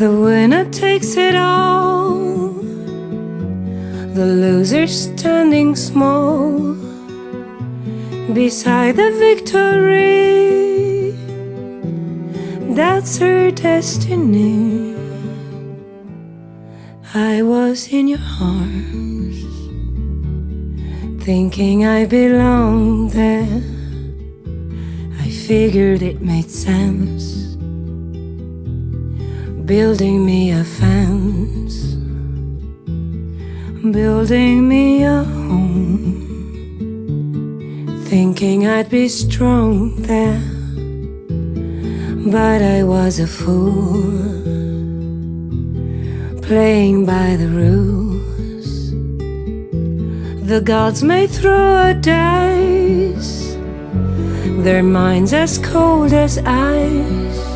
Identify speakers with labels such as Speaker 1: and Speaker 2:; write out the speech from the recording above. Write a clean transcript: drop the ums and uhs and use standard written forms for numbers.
Speaker 1: The winner takes it all, the loser standing small beside the victory. That's her destiny. I was in your arms, thinking I belonged there. I figured it made sense, building me a fence, building me a home, thinking I'd be strong there. But I was a fool, playing by the rules. The gods may throw a dice, their minds as cold as ice.